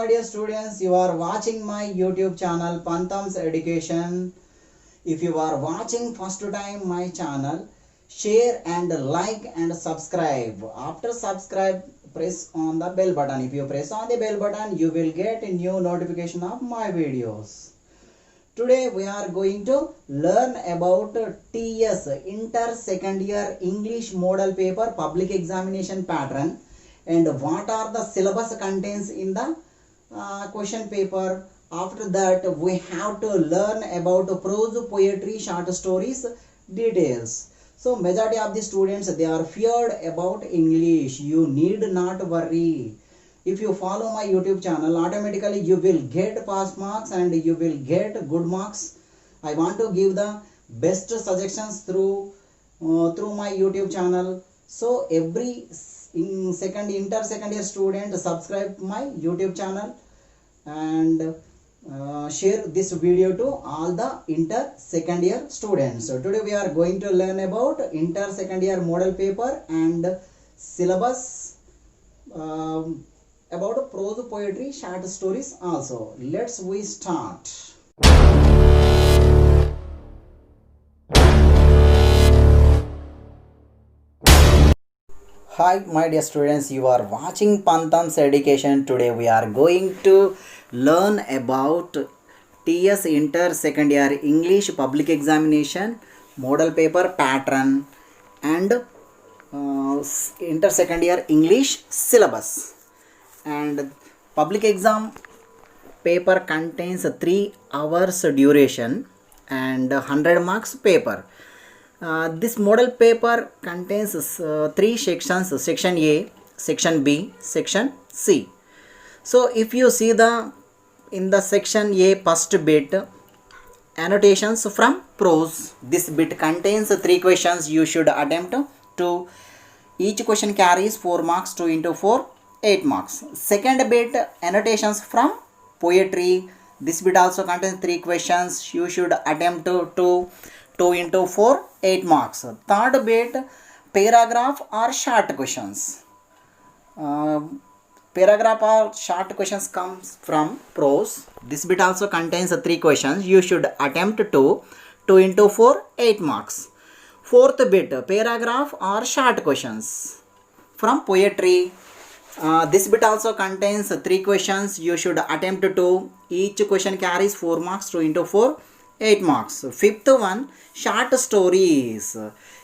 my dear students, you are watching my YouTube channel Pantham's Education. If you are watching first time my channel, share and like and subscribe. After subscribe, press on the bell button. If you press on the bell button, you will get a new notification of my videos. Today we are going to learn about TS Inter Second Year English Model Paper Public Examination Pattern and what are the syllabus contains in the question paper. After that we have to learn about prose, poetry, short stories details. So majority of the students, they are feared about English. You need not worry. If you follow my YouTube channel, automatically you will get pass marks and you will get good marks. I want to give the best suggestions through my YouTube channel. So every inter second year student, subscribe my YouTube channel and share this video to all the inter second year students. So today we are going to learn about inter second year model paper and syllabus about prose, poetry, short stories also. Let's we start. Hi my dear students, you are watching Pantham's Education. Today we are going to learn about TS Inter Second Year English Public Examination Model Paper Pattern and Inter Second Year English Syllabus. And public exam paper contains 3 hours duration and 100 marks paper. This model paper contains 3 sections: section A, section B, section C. So if you see in the section A first bit, annotations from prose, this bit contains 3 questions you should attempt to. Each question carries 4 marks, 2 into 4, 8 marks. Second bit, annotations from poetry. This bit also contains 3 questions. You should attempt to 2 into 4, 8 marks. Third bit, paragraph or short questions. Paragraph or short questions comes from prose. This bit also contains 3 questions. You should attempt to 2 into 4, 8 marks. Fourth bit, paragraph or short questions from poetry. This bit also contains 3 questions. You should attempt to. Each question carries 4 marks, 2 into 4, 8 marks. Fifth one, short stories.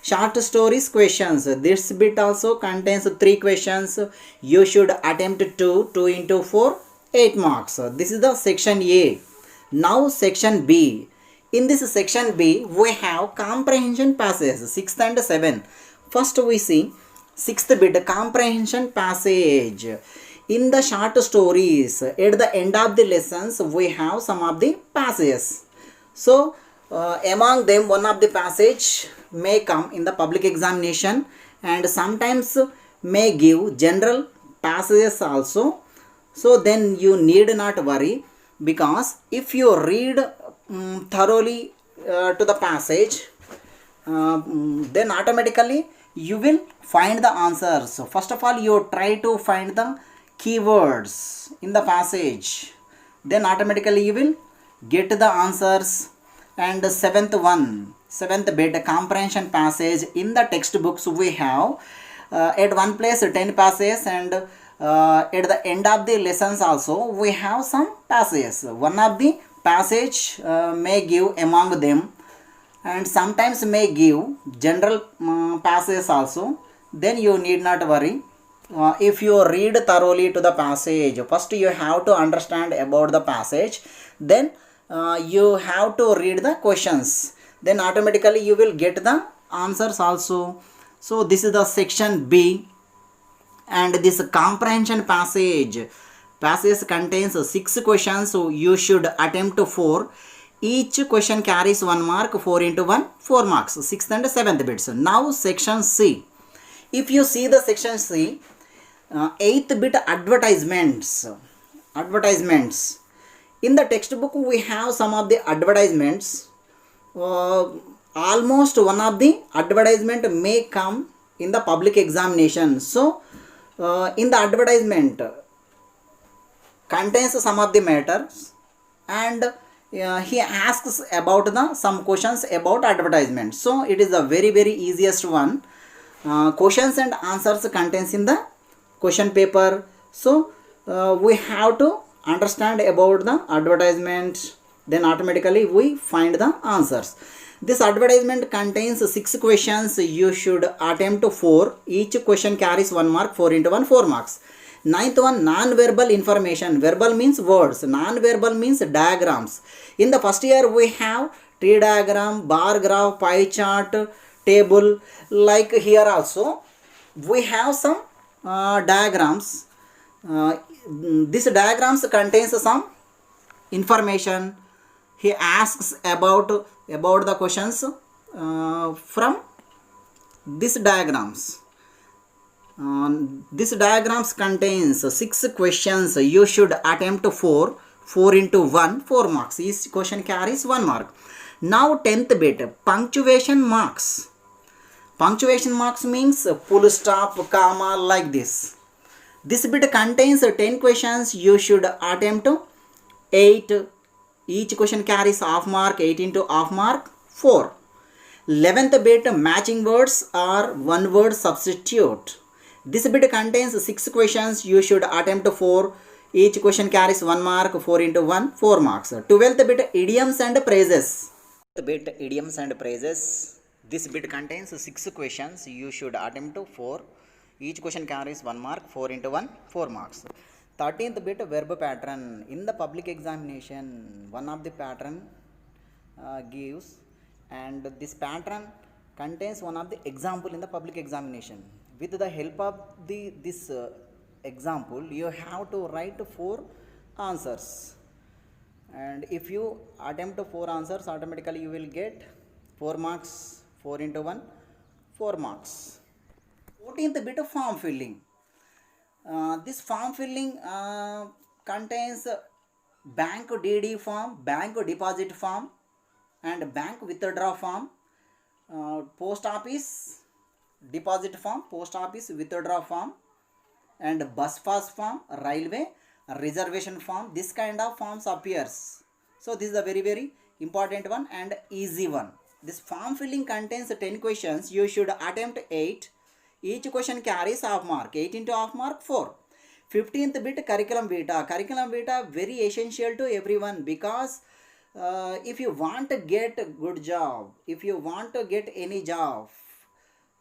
Short stories questions. This bit also contains 3 questions. You should attempt to 2 into 4, 8 marks. This is the section A. Now section B. In this section B, we have comprehension passages 6th and 7th. First we see 6th bit, comprehension passage. In the short stories, at the end of the lessons, we have some of the passages. So among them, one of the passage may come in the public examination and sometimes may give general passages also. So then you need not worry, because if you read thoroughly to the passage, then automatically you will find the answers. So first of all, you try to find the keywords in the passage, then automatically you will get the answers. And seventh bit, comprehension passage. In the textbooks we have at one place 10 passages, and at the end of the lessons also we have some passages. One of the passage may give among them, and sometimes may give general passages also. Then you need not worry. If you read thoroughly to the passage, first you have to understand about the passage, then you have to read the questions, then automatically you will get the answers also. So this is the section B, and this comprehension passage contains 6 questions, so you should attempt 4. Each question carries 1 mark, 4 into 1, 4 marks, 6th and 7th bits. Now section C. If you see the section C, 8th bit, advertisements. In the textbook we have some of the advertisements. Almost one of the advertisement may come in the public examination. So in the advertisement, contains some of the matters, and he asks about the some questions about advertisement. So it is the very easiest one. Questions and answers contains in the question paper. So we have to understand about the advertisement, then automatically we find the answers. This advertisement contains 6 questions. You should attempt 4. Each question carries 1 mark. 4 into 1, 4 marks. Ninth one, non-verbal information. Verbal means words. Non-verbal means diagrams. In the first year, we have tree diagram, bar graph, pie chart, table. Like here also, we have some diagrams. These diagrams contains some information. He asks about the questions from these diagrams. This diagrams contains 6 questions. You should attempt 4. 4 into 1, 4 marks. Each question carries 1 mark. Now 10th bit, punctuation marks. Punctuation marks means full stop, comma, like this. This bit contains 10 questions. You should attempt 8. Each question carries half mark. 8 into half mark, 4. 11th bit, matching words or one word substitute. This bit contains 6 questions. You should attempt 4. Each question carries 1 mark. 4 into 1, 4 marks. 12th bit, idioms and phrases. Bit, idioms and phrases. This bit contains 6 questions. You should attempt 4. Each question carries 1 mark. 4 into 1, 4 marks. 13th bit, verb pattern. In the public examination, one of the pattern gives, and this pattern contains one of the example in the public examination. With the help of this example, you have to write 4 answers, and if you attempt 4 answers, automatically you will get 4 marks. 4 into 1, 4 marks. 14th bit of form filling. This form filling contains bank DD form, bank deposit form, and bank withdraw form, post office deposit form, post office withdraw form, and bus pass form, railway reservation form. This kind of forms appears. So this is a very important one and easy one. This form filling contains 10 questions. You should attempt 8. Each question carries half mark. 8 into half mark, 4. 15th bit, curriculum vitae. Curriculum vitae very essential to everyone, because if you want to get a good job, if you want to get any job,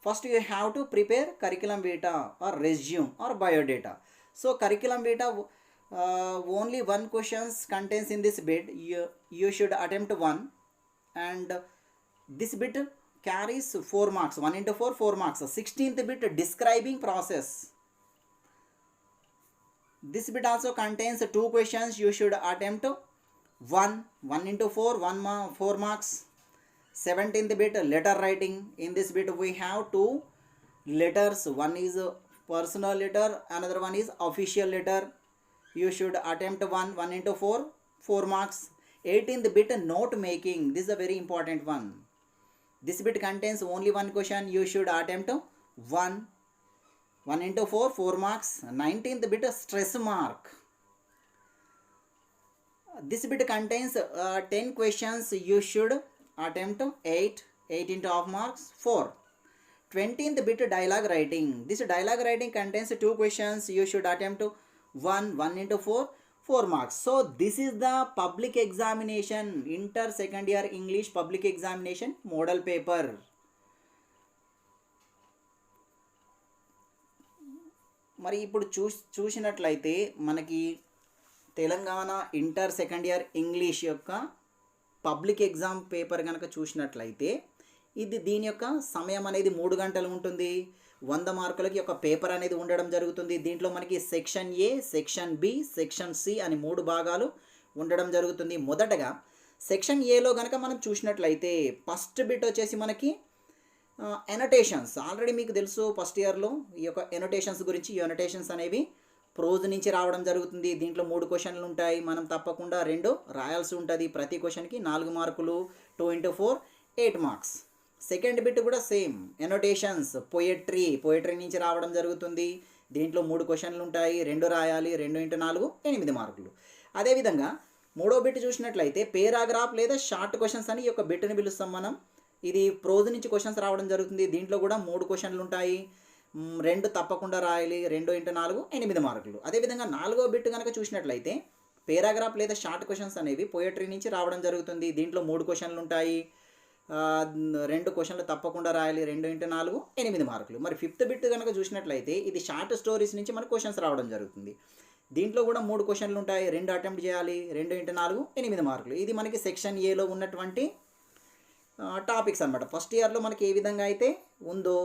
first you have to prepare curriculum vitae or resume or biodata. So curriculum vitae, only 1 questions contains in this bit. You should attempt 1, and this bit carries 4 marks. 1 into 4, 4 marks. 16th bit, describing process. This bit also contains 2 questions. You should attempt 1. 1 into 4, 4 marks. 17th bit, letter writing. In this bit we have 2 letters. One is personal letter, another one is official letter. You should attempt 1. 1 into 4, 4 marks. 18th bit, note making. This is a very important one. This bit contains only 1 question. You should attempt 1. 1 into 4, 4 marks. 19th bit, stress mark. This bit contains 10 questions. You should attempt 8. 8 into half marks, 4. 20th bit, dialogue writing. This dialogue writing contains 2 questions. You should attempt 1. 1 into 4, 4 marks. So this is the public examination, inter second year English public examination model paper. మరి ఇప్పుడు చూసినట్లయితే మనకి Telangana inter second year English యొక్క public exam paper కనుక చూసినట్లయితే దీని యొక్క సమయం అనేది 3 గంటలు ఉంటుంది. 100 మార్కులకి ఒక పేపర్ అనేది ఉండడం జరుగుతుంది. దీంట్లో మనకి section A, section B, section C అని 3 భాగాలు ఉండడం జరుగుతుంది. మొదటగా సెక్షన్ ఏలో కనుక మనం చూసినట్లయితే ఫస్ట్ బిట్ వచ్చేసి మనకి ఎనోటేషన్స్. ఆల్రెడీ మీకు తెలుసు ఫస్ట్ ఇయర్లో ఈ యొక్క ఎనోటేషన్స్ గురించి. ఈ ఎనోటేషన్స్ అనేవి ప్రోజ్ నుంచి రావడం జరుగుతుంది. దీంట్లో 3 క్వశ్చన్లు ఉంటాయి. మనం తప్పకుండా 2 రాయాల్సి ఉంటుంది. ప్రతి క్వశ్చన్కి 4 మార్కులు. 2 into 4, 8 మార్క్స్. సెకండ్ బిట్ కూడా సేమ్ ఎనోటేషన్స్. పోయట్రీ నుంచి రావడం జరుగుతుంది. దీంట్లో 3 క్వశ్చన్లు ఉంటాయి, 2 రాయాలి, 2 ఇంటూ 4 8 మార్కులు. అదేవిధంగా మూడో బిట్ చూసినట్లయితే పేరాగ్రాఫ్ లేదా షార్ట్ క్వశ్చన్స్ అని ఈ యొక్క బిట్ని పిలుస్తాం మనం. ఇది ప్రోజ్ నుంచి క్వశ్చన్స్ రావడం జరుగుతుంది. దీంట్లో కూడా 3 క్వశ్చన్లు ఉంటాయి, 2 తప్పకుండా రాయాలి, 2 ఇంటూ 4 8 మార్కులు. అదేవిధంగా నాలుగో బిట్ కనుక చూసినట్లయితే పేరాగ్రాఫ్ లేదా షార్ట్ క్వశ్చన్స్ అనేవి పోయట్రీ నుంచి రావడం జరుగుతుంది. దీంట్లో 3 క్వశ్చన్లు ఉంటాయి, 2 క్వశ్చన్లు తప్పకుండా రాయాలి, 2 ఇంటూ 4 8 మార్కులు. మరి ఫిఫ్త్ బిట్ కనుక చూసినట్లయితే ఇది షార్ట్ స్టోరీస్ నుంచి మనకు క్వశ్చన్స్ రావడం జరుగుతుంది. దీంట్లో కూడా 3 క్వశ్చన్లు ఉంటాయి, 2 అటెంప్ట్ చేయాలి, 2 ఇంటూ 4 8 మార్కులు. ఇది మనకి సెక్షన్ ఏలో ఉన్నటువంటి టాపిక్స్ అనమాట. ఫస్ట్ ఇయర్లో మనకి ఏ విధంగా అయితే ఉందో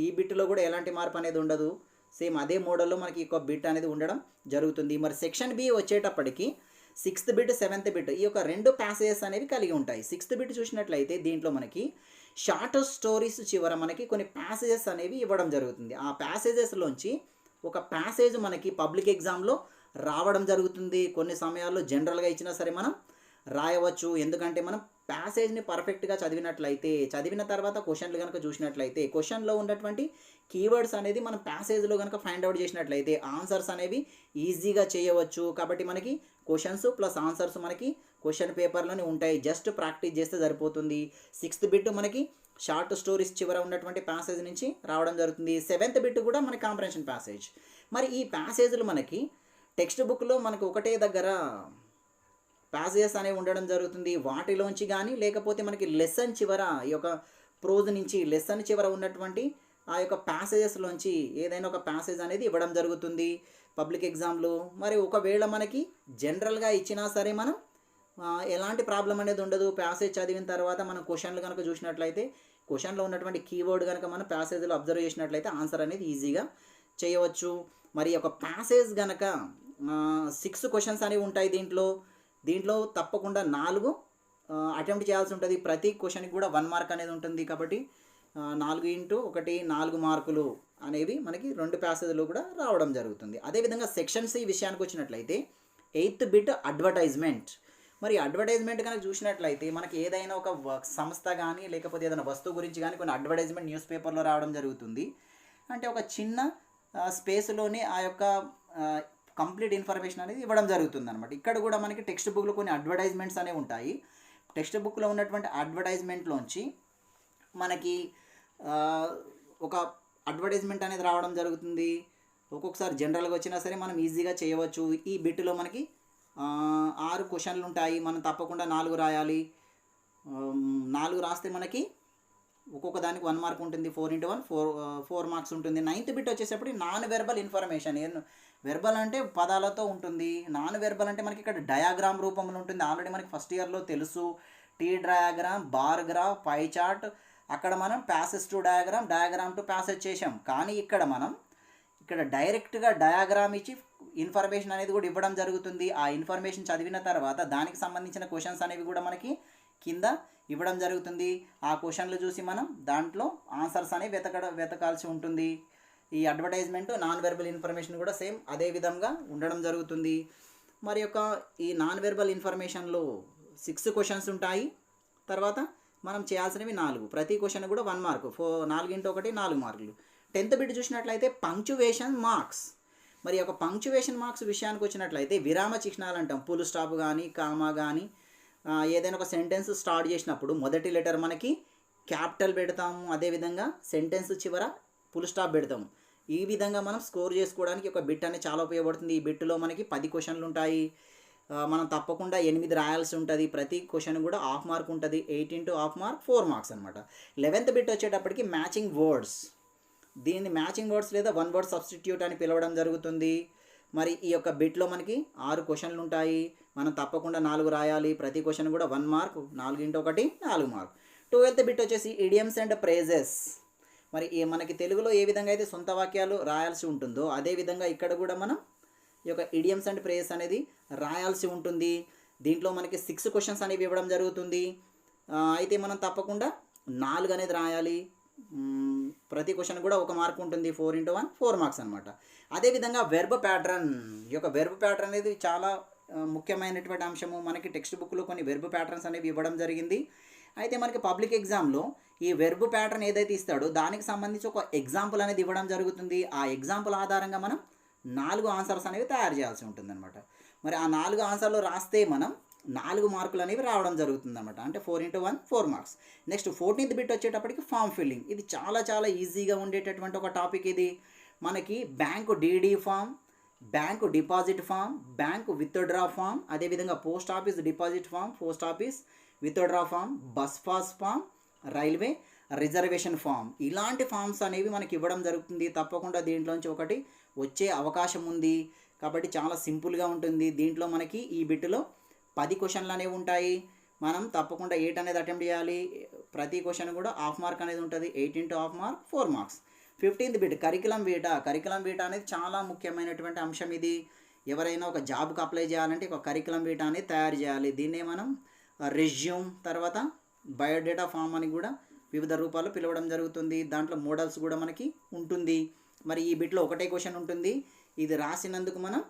ఈ బిట్లో కూడా ఎలాంటి మార్పు అనేది ఉండదు. సేమ్ అదే మోడల్లో మనకి ఒక బిట్ అనేది ఉండడం జరుగుతుంది. మరి సెక్షన్ బి వచ్చేటప్పటికి 6th బిట్ 7th బిట్ ఈ యొక్క 2 ప్యాసేజెస్ అనేవి కలిగి ఉంటాయి. 6th బిట్ చూసినట్లయితే దీంట్లో మనకి షార్ట్ స్టోరీస్ చివర మనకి కొన్ని ప్యాసేజెస్ అనేవి ఇవ్వడం జరుగుతుంది. ఆ ప్యాసేజెస్లోంచి ఒక ప్యాసేజ్ మనకి పబ్లిక్ ఎగ్జామ్లో రావడం జరుగుతుంది. కొన్ని సమయాల్లో జనరల్గా ఇచ్చినా సరే మనం రాయవచ్చు. ఎందుకంటే మనం ప్యాసేజ్ని పర్ఫెక్ట్గా చదివిన తర్వాత క్వశ్చన్లు కనుక చూసినట్లయితే క్వశ్చన్లో ఉన్నటువంటి కీవర్డ్స్ అనేది మనం ప్యాసేజ్లో కనుక ఫైండ్ అవుట్ చేసినట్లయితే ఆన్సర్స్ అనేవి ఈజీగా చేయవచ్చు. కాబట్టి మనకి క్వశ్చన్స్ ప్లస్ ఆన్సర్స్ మనకి క్వశ్చన్ పేపర్లోనే ఉంటాయి. జస్ట్ ప్రాక్టీస్ చేస్తే సరిపోతుంది. 6th బిట్ మనకి షార్ట్ స్టోరీస్ చివర ఉన్నటువంటి ప్యాసేజ్ నుంచి రావడం జరుగుతుంది. 7th బిట్ కూడా మనకి కాంప్రహెన్షన్ ప్యాసేజ్. మరి ఈ ప్యాసేజ్లు మనకి టెక్స్ట్ బుక్లో మనకు ఒకటే దగ్గర ప్యాసేజెస్ అనేవి ఉండడం జరుగుతుంది. వాటిలోంచి కానీ లేకపోతే మనకి లెసన్ చివర ఈ యొక్క ప్రోజ్ నుంచి లెసన్ చివర ఉన్నటువంటి ఆ యొక్క ప్యాసేజెస్లోంచి ఏదైనా ఒక ప్యాసేజ్ అనేది ఇవ్వడం జరుగుతుంది పబ్లిక్ ఎగ్జామ్లో. మరి ఒకవేళ మనకి జనరల్గా ఇచ్చినా సరే మనం ఎలాంటి ప్రాబ్లం అనేది ఉండదు. ప్యాసేజ్ చదివిన తర్వాత మనం క్వశ్చన్లు కనుక చూసినట్లయితే క్వశ్చన్లో ఉన్నటువంటి కీవర్డ్ కనుక మనం ప్యాసేజ్లో అబ్జర్వ్ చేసినట్లయితే ఆన్సర్ అనేది ఈజీగా చేయవచ్చు. మరి ఒక ప్యాసేజ్ కనుక 6 క్వశ్చన్స్ అనేవి ఉంటాయి. దీంట్లో తప్పకుండా 4 అటెంప్ట్ చేయాల్సి ఉంటుంది. ప్రతి క్వశ్చన్కి కూడా 1 మార్క్ అనేది ఉంటుంది. కాబట్టి 4 ఇంటూ 1 4 మార్కులు అనేవి మనకి 2 ప్యాసేజ్లో కూడా రావడం జరుగుతుంది. అదేవిధంగా సెక్షన్ సి విషయానికి వచ్చినట్లయితే 8th బిట్ అడ్వర్టైజ్మెంట్. మరి అడ్వర్టైజ్మెంట్ కనుక చూసినట్లయితే మనకి ఏదైనా ఒక సంస్థ కానీ లేకపోతే ఏదైనా వస్తువు గురించి కానీ కొన్ని అడ్వర్టైజ్మెంట్ న్యూస్ పేపర్లో రావడం జరుగుతుంది. అంటే ఒక చిన్న స్పేస్లోనే ఆ యొక్క కంప్లీట్ ఇన్ఫర్మేషన్ అనేది ఇవ్వడం జరుగుతుంది అనమాట. ఇక్కడ కూడా మనకి టెక్స్ట్ బుక్లో కొన్ని అడ్వర్టైజ్మెంట్స్ అనేవి ఉంటాయి. టెక్స్ట్ బుక్లో ఉన్నటువంటి అడ్వర్టైజ్మెంట్లోంచి మనకి ఒక అడ్వర్టైజ్మెంట్ అనేది రావడం జరుగుతుంది. ఒక్కొక్కసారి జనరల్గా వచ్చినా సరే మనం ఈజీగా చేయవచ్చు. ఈ బిట్లో మనకి 6 క్వశ్చన్లు ఉంటాయి, మనం తప్పకుండా 4 రాయాలి. 4 రాస్తే మనకి ఒక్కొక్క దానికి 1 మార్క్ ఉంటుంది. 4 ఇంటూ 1 4 మార్క్స్ ఉంటుంది. 9th బిట్ వచ్చేటప్పుడు నాన్ వెర్బల్ ఇన్ఫర్మేషన్. వెర్బల్ అంటే పదాలతో ఉంటుంది, నాన్ వెర్బల్ అంటే మనకి ఇక్కడ డయాగ్రామ్ రూపంలో ఉంటుంది. ఆల్రెడీ మనకి ఫస్ట్ ఇయర్లో తెలుసు. T diagram, bar graph, pie chart, అక్కడ మనం passage to diagram to passage చేసాం. కానీ ఇక్కడ డైరెక్ట్గా డయాగ్రామ్ ఇచ్చి ఇన్ఫర్మేషన్ అనేది కూడా ఇవ్వడం జరుగుతుంది. ఆ ఇన్ఫర్మేషన్ చదివిన తర్వాత దానికి సంబంధించిన క్వశ్చన్స్ అనేవి కూడా మనకి కింద ఇవ్వడం జరుగుతుంది. ఆ క్వశ్చన్లు చూసి మనం దాంట్లో ఆన్సర్స్ అనేవి వెతకాల్సి ఉంటుంది. ఈ అడ్వర్టైజ్మెంట్ నాన్ వెర్బల్ ఇన్ఫర్మేషన్ కూడా సేమ్ అదే విధంగా ఉండడం జరుగుతుంది. మరి ఈ నాన్ వెర్బల్ ఇన్ఫర్మేషన్లో 6 క్వశ్చన్స్ ఉంటాయి. తర్వాత మనం చేయాల్సినవి 4. ప్రతి క్వశ్చన్ కూడా 1 మార్క్. 4 ఇంటూ 1 4 మార్కులు. 10th బిట్ చూసినట్లయితే పంక్చువేషన్ మార్క్స్. మరి పంక్చువేషన్ మార్క్స్ విషయానికి వచ్చినట్లయితే విరామ చిహ్నాలు అంటాం. ఫుల్ స్టాప్ కానీ కామా కానీ ఏదైనా ఒక సెంటెన్స్ స్టార్ట్ చేసినప్పుడు మొదటి లెటర్ మనకి క్యాపిటల్ పెడతాము. అదేవిధంగా సెంటెన్స్ చివర ఫుల్ స్టాప్ పెడతాము. ఈ విధంగా మనం స్కోర్ చేసుకోవడానికి ఒక బిట్ అనేది చాలా ఉపయోగపడుతుంది. ఈ బిట్లో మనకి 10 క్వశ్చన్లు ఉంటాయి. మనం తప్పకుండా 8 రాయాల్సి ఉంటుంది. ప్రతి క్వశ్చన్ కూడా హాఫ్ మార్క్ ఉంటుంది. 8 ఇంటూ హాఫ్ మార్క్ 4 మార్క్స్ అనమాట. 11th బిట్ వచ్చేటప్పటికి మ్యాచింగ్ వర్డ్స్. దీన్ని మ్యాచింగ్ వర్డ్స్ లేదా 1 వర్డ్ సబ్స్టిట్యూట్ అని పిలవడం జరుగుతుంది. మరి ఈ బిట్లో మనకి 6 క్వశ్చన్లు ఉంటాయి. మనం తప్పకుండా 4 రాయాలి. ప్రతి క్వశ్చన్ కూడా 1 mark. 4 into 1 4 mark. 12th bit వచ్చేసి ఇడియమ్స్ అండ్ ఫ్రేజెస్. మరి మనకి తెలుగులో ఏ విధంగా అయితే సొంత వాక్యాలు రాయాల్సి ఉంటుందో అదేవిధంగా ఇక్కడ కూడా మనం ఈ ఇడియమ్స్ అండ్ ఫ్రేజెస్ అనేది రాయాల్సి ఉంటుంది. దీంట్లో మనకి 6 క్వశ్చన్స్ అనేవి ఇవ్వడం జరుగుతుంది. అయితే మనం తప్పకుండా 4 అనేది రాయాలి. ప్రతి క్వశ్చన్ కూడా 1 మార్క్ ఉంటుంది. 4 ఇంటూ 1 4 మార్క్స్ అనమాట. అదేవిధంగా వెర్బ్ ప్యాటర్న్. ఈ వెర్బ్ ప్యాటర్న్ అనేది చాలా ముఖ్యమైనటువంటి అంశము. మనకి టెక్స్ట్ బుక్లో కొన్ని వెర్బ్ ప్యాటర్న్స్ అనేవి ఇవ్వడం జరిగింది. అయితే మనకి పబ్లిక్ ఎగ్జామ్లో ఈ వెర్బ్ ప్యాటర్న్ ఏదైతే ఇస్తాడో దానికి సంబంధించి ఒక ఎగ్జాంపుల్ అనేది ఇవ్వడం జరుగుతుంది. ఆ ఎగ్జాంపుల్ ఆధారంగా మనం 4 ఆన్సర్స్ అనేవి తయారు చేయాల్సి ఉంటుంది అనమాట. మరి ఆ 4 ఆన్సర్లు రాస్తే మనం 4 మార్కులు అనేవి రావడం జరుగుతుంది అనమాట. అంటే 4 × 1 4 మార్క్స్. నెక్స్ట్ 14th బిట్ వచ్చేటప్పటికి ఫామ్ ఫిల్లింగ్. ఇది చాలా చాలా ఈజీగా ఉండేటటువంటి ఒక టాపిక్ ఇది. మనకి bank DD form, bank deposit form, bank withdraw form, అదేవిధంగా post office deposit form, post office withdraw form, bus pass form, railway reservation form, ఇలాంటి ఫామ్స్ అనేవి మనకి ఇవ్వడం జరుగుతుంది. తప్పకుండా దీంట్లోంచి ఒకటి వచ్చే అవకాశం ఉంది. కాబట్టి చాలా సింపుల్గా ఉంటుంది. దీంట్లో మనకి ఈ బిట్లో 10 క్వశ్చన్లు అనేవి ఉంటాయి. మనం తప్పకుండా 8 అనేది అటెంప్ట్ చేయాలి. ప్రతి క్వశ్చన్ కూడా హాఫ్ మార్క్ అనేది ఉంటుంది. 8 × half mark 4 marks. 15th bit curriculum Vita. Curriculum Vita అనేది చాలా ముఖ్యమైనటువంటి అంశం ఇది. ఎవరైనా ఒక జాబ్కి అప్లై చేయాలంటే ఒక కరికులం వీటా అనేది తయారు చేయాలి. దీన్నే మనం రెజ్యూమ్ తర్వాత బయోడేటా ఫామ్ అని కూడా వివిధ రూపాల్లో పిలవడం జరుగుతుంది. దాంట్లో మోడల్స్ కూడా మనకి ఉంటుంది. మరి ఈ బిట్లో ఒకటే క్వశ్చన్ ఉంటుంది. ఇది రాసినందుకు మనం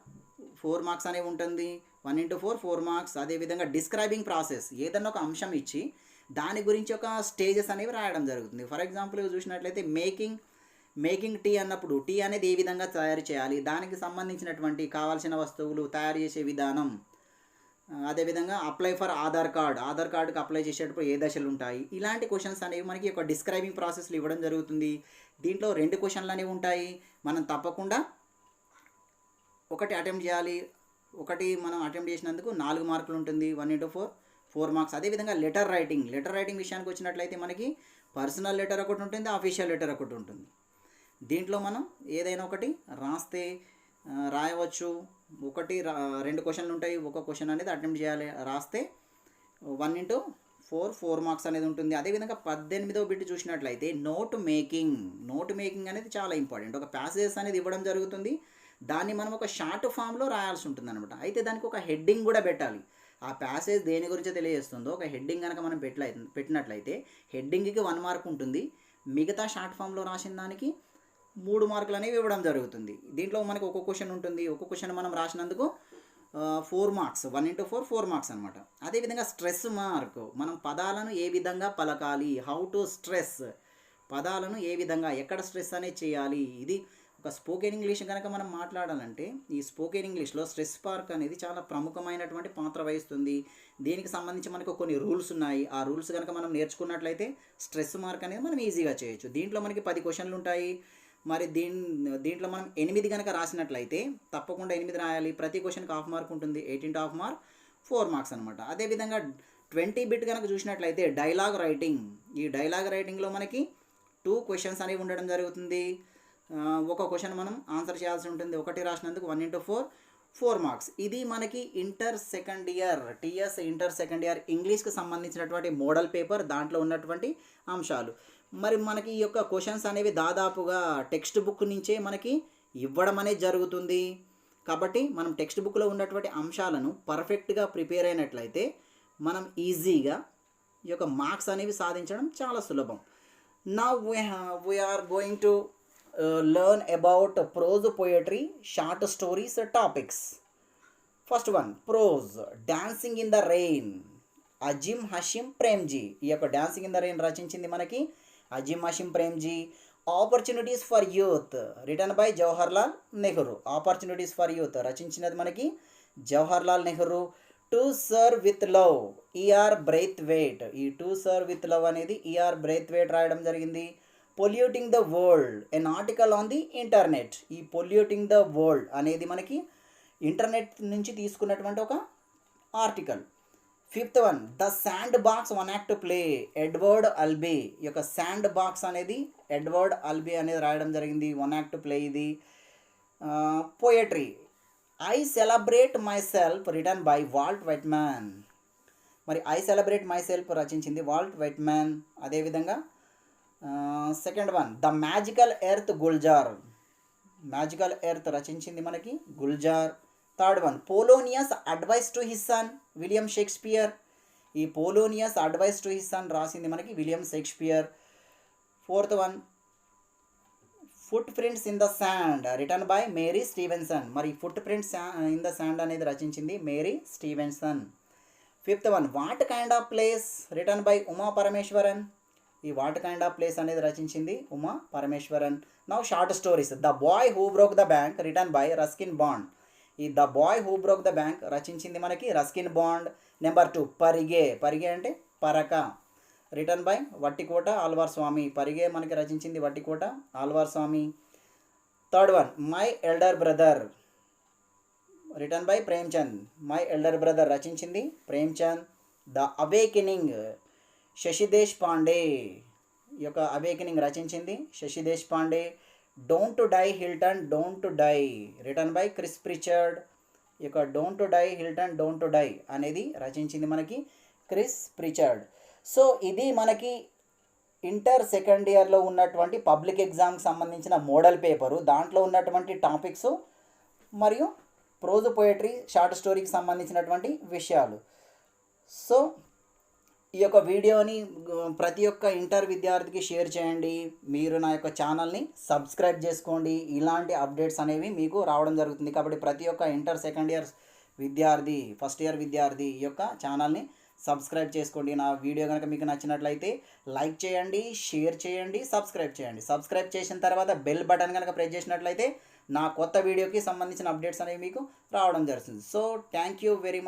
4 మార్క్స్ అనేవి ఉంటుంది. 1 × 4 4 మార్క్స్. అదేవిధంగా డిస్క్రైబింగ్ ప్రాసెస్, ఏదన్నా ఒక అంశం ఇచ్చి దాని గురించి ఒక స్టేజెస్ అనేవి రాయడం జరుగుతుంది. ఫర్ ఎగ్జాంపుల్ చూసినట్లయితే మేకింగ్ టీ అన్నప్పుడు టీ అనేది ఏ విధంగా తయారు చేయాలి, దానికి సంబంధించినటువంటి కావాల్సిన వస్తువులు, తయారు చేసే విధానం, అదేవిధంగా అప్లై ఫర్ ఆధార్ కార్డుకి అప్లై చేసేటప్పుడు ఏ దశలు ఉంటాయి, ఇలాంటి క్వశ్చన్స్ అనేవి మనకి ఒక డిస్క్రైబింగ్ ప్రాసెస్లో ఇవ్వడం జరుగుతుంది. దీంట్లో 2 క్వశ్చన్లు అనేవి ఉంటాయి. మనం తప్పకుండా ఒకటి అటెంప్ట్ చేయాలి. ఒకటి మనం అటెంప్ట్ చేసినందుకు 4 మార్కులు ఉంటుంది. 1 × 4 4 మార్క్స్. అదేవిధంగా లెటర్ రైటింగ్ విషయానికి వచ్చినట్లయితే మనకి పర్సనల్ లెటర్ ఒకటి ఉంటుంది, అఫీషియల్ లెటర్ ఒకటి ఉంటుంది. దీంట్లో మనం ఏదైనా ఒకటి రాస్తే రాయవచ్చు. 2 క్వశ్చన్లు ఉంటాయి. ఒక క్వశ్చన్ అనేది అటెంప్ట్ చేయాలి. రాస్తే 1 × 4 4 మార్క్స్ అనేది ఉంటుంది. అదేవిధంగా 18వ బిట్ చూసినట్లయితే నోట్ మేకింగ్ అనేది చాలా ఇంపార్టెంట్. ఒక ప్యాసేజెస్ అనేది ఇవ్వడం జరుగుతుంది. దాన్ని మనం ఒక షార్ట్ ఫామ్లో రాయాల్సి ఉంటుంది అనమాట. అయితే దానికి ఒక హెడ్డింగ్ కూడా పెట్టాలి. ఆ ప్యాసేజ్ దేని గురించో తెలియజేస్తుందో ఒక హెడ్డింగ్ కనుక మనం పెట్టినట్లయితే హెడ్డింగ్కి 1 మార్క్ ఉంటుంది. మిగతా షార్ట్ ఫామ్లో రాసిన దానికి 3 మార్కులు అనేవి ఇవ్వడం జరుగుతుంది. దీంట్లో మనకి ఒక క్వశ్చన్ ఉంటుంది. ఒక క్వశ్చన్ మనం రాసినందుకు 4 మార్క్స్. 1 × 4 4 మార్క్స్ అనమాట. అదేవిధంగా స్ట్రెస్ మార్క్, మనం పదాలను ఏ విధంగా పలకాలి, హౌ టు స్ట్రెస్, పదాలను ఏ విధంగా ఎక్కడ స్ట్రెస్ అనేది చేయాలి. ఇది ఒక స్పోకెన్ ఇంగ్లీష్ కనుక మనం మాట్లాడాలంటే ఈ స్పోకెన్ ఇంగ్లీష్లో స్ట్రెస్ మార్క్ అనేది చాలా ప్రముఖమైనటువంటి పాత్ర వహిస్తుంది. దీనికి సంబంధించి మనకు కొన్ని రూల్స్ ఉన్నాయి. ఆ రూల్స్ కనుక మనం నేర్చుకున్నట్లయితే స్ట్రెస్ మార్క్ అనేది మనం ఈజీగా చేయొచ్చు. దీంట్లో మనకి 10 క్వశ్చన్లు ఉంటాయి. మరి దీంట్లో మనం 8 కనుక రాసినట్లయితే తప్పకుండా 8 రాయాలి. ప్రతి క్వశ్చన్కి హాఫ్ మార్క్ ఉంటుంది. 8 × హాఫ్ మార్క్ 4 మార్క్స్ అనమాట. అదేవిధంగా 20 బిట్ కనుక చూసినట్లయితే డైలాగ్ రైటింగ్. ఈ డైలాగ్ రైటింగ్లో మనకి 2 క్వశ్చన్స్ అనేవి ఉండడం జరుగుతుంది. ఒక క్వశ్చన్ మనం ఆన్సర్ చేయాల్సి ఉంటుంది. ఒకటి రాసినందుకు 1 × 4 4 మార్క్స్. ఇది మనకి టీఎస్ ఇంటర్ సెకండ్ ఇయర్ ఇంగ్లీష్కి సంబంధించినటువంటి మోడల్ పేపర్, దాంట్లో ఉన్నటువంటి అంశాలు. మరి మనకి ఈ యొక్క క్వశ్చన్స్ అనేవి దాదాపుగా టెక్స్ట్ బుక్ నుంచే మనకి ఇవ్వడం అనేది జరుగుతుంది. కాబట్టి మనం టెక్స్ట్ బుక్లో ఉన్నటువంటి అంశాలను పర్ఫెక్ట్గా ప్రిపేర్ అయినట్లయితే మనం ఈజీగా ఈ యొక్క మార్క్స్ అనేవి సాధించడం చాలా సులభం. Now we are going to learn about prose poetry, short stories topics. First one, prose, Dancing in the Rain, Azim Hashim Premji. ఈ యొక్క డాన్సింగ్ ఇన్ ద రెయిన్ రచించింది మనకి Azim Hashim Premji. Opportunities for youth, written by Jawaharlal Nehru. Opportunities for youth రచించినది మనకి Jawaharlal Nehru. To serve with love, E R Braithwaite. ఈ to serve with love అనేది E R Braithwaite రాయడం జరిగింది. Polluting the world, an article on the internet. ఈ polluting the world అనేది మనకి internet నుంచి తీసుకున్నటువంటి ఒక article. 5th one, the sand box 1 act play, Edward Albee. ఈ యొక్క శాండ్ బాక్స్ అనేది ఎడ్వర్డ్ అల్బీ అనేది రాయడం జరిగింది. 1 యాక్ట్ ప్లే ఇది. Poetry, I celebrate myself, written by Walt Whitman. మరి ఐ సెలబ్రేట్ మై సెల్ఫ్ రచించింది వాల్ట్ వైట్మ్యాన్. అదేవిధంగా second one, the magical earth, Gulzar. Magical earth రచించింది మనకి Gulzar. Third one, Polonius advice to his son, William Shakespeare. ఈ Polonius advice to his son రాసింది మనకి William Shakespeare. Fourth one, footprints in the sand, written by Mary Stevenson. మరి footprints in the sand అనేది రచించింది Mary Stevenson. Fifth one what kind of place written by Uma Parameswaran. ఈ what kind of place అనేది రచించింది Uma Parameswaran. Now short stories. The boy who broke the bank written by Ruskin Bond. ఈ the boy who broke the bank రచించింది మనకి Ruskin Bond. Number 2 Parige. Parige అంటే పరక, written by Vattikota Alwar Swamy. Parige మనకి రచించింది Vattikota Alwar Swamy. Third one my elder brother written by Premchand. My elder brother రచించింది Premchand. The awakening Shashi Deshpande. ఈ యొక్క అవేకెనింగ్ రచించింది Shashi Deshpande. Don't die Hilton don't die written by Chris Prichard. ఈ యొక్క don't die Hilton don't die అనేది రచించింది మనకి క్రిస్ ప్రిచర్డ్. సో ఇది మనకి ఇంటర్ సెకండ్ ఇయర్లో ఉన్నటువంటి పబ్లిక్ ఎగ్జామ్కి సంబంధించిన మోడల్ పేపరు. దాంట్లో ఉన్నటువంటి టాపిక్స్ మరియు ప్రోజ్ పోయట్రీ షార్ట్ స్టోరీకి సంబంధించినటువంటి విషయాలు. సో ఈ యొక్క వీడియోని ప్రతి ఒక్క ఇంటర్ విద్యార్థికి షేర్ చేయండి. మీరు నా యొక్క ఛానల్ని సబ్స్క్రైబ్ చేసుకోండి. ఇలాంటి అప్డేట్స్ అనేవి మీకు రావడం జరుగుతుంది. కాబట్టి ప్రతి ఒక్క ఇంటర్ సెకండ్ ఇయర్ విద్యార్థి, ఫస్ట్ ఇయర్ విద్యార్థి ఈ యొక్క ఛానల్ని సబ్స్క్రైబ్ చేసుకోండి. నా వీడియో కనుక మీకు నచ్చినట్లయితే లైక్ చేయండి, షేర్ చేయండి, సబ్స్క్రైబ్ చేయండి. సబ్స్క్రైబ్ చేసిన తర్వాత బెల్ బటన్ కనుక ప్రెస్ చేసినట్లయితే నా కొత్త వీడియోకి సంబంధించిన అప్డేట్స్ అనేవి మీకు రావడం జరుగుతుంది. So thank you very much.